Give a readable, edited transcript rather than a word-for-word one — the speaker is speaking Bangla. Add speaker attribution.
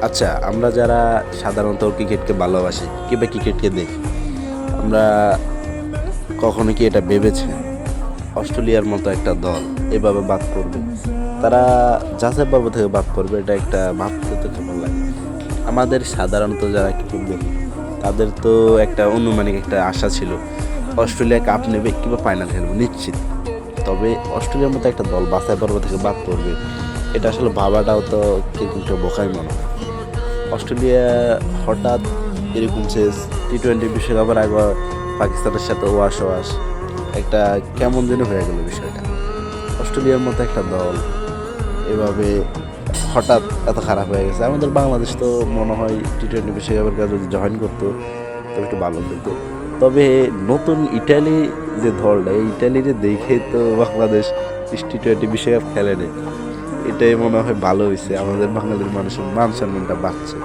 Speaker 1: আচ্ছা, আমরা যারা সাধারণত ক্রিকেটকে ভালোবাসি কিংবা ক্রিকেটকে দেখি, আমরা কখনো কি এটা ভেবেছি অস্ট্রেলিয়ার মতো একটা দল এভাবে বাদ পড়বে? তারা যাচাই পর্ব থেকে বাদ পড়বে, এটা একটা ভাবতে তো কেমন লাগে। আমাদের সাধারণত যারা ক্রিকেট দেখি তাদের তো একটা অনুমানিক একটা আশা ছিল অস্ট্রেলিয়া কাপ নেবে কিংবা ফাইনাল খেলবে নিশ্চিত। তবে অস্ট্রেলিয়ার মতো একটা দল বাছাই পর্ব থেকে বাদ পড়বে, এটা আসলে ভাবাটাও তো কিরকম একটা বোকাই মনে হয়। অস্ট্রেলিয়া হঠাৎ এরকম শেষ টি-20 বিশ্বকাপের আগে পাকিস্তানের সাথে ওয়াশ ওয়াশ একটা কেমন যেন হয়ে গেল বিষয়টা। অস্ট্রেলিয়ার মতো একটা দল এভাবে হঠাৎ এত খারাপ হয়ে গেছে। আমাদের বাংলাদেশ তো মনে হয় টি-20 বিশ্বকাপের কাছে যদি জয়েন করতো তবে একটু ভালো হতো। তবে নতুন ইটালি যে দলটা, এই ইটালিরে দেখে তো বাংলাদেশ টি-20 বিশ্বকাপ খেলে নেই। এটাই মনে হয় ভালো হয়েছে, আমাদের বাঙালির মানুষের মান সম্মানটা বাড়ছে।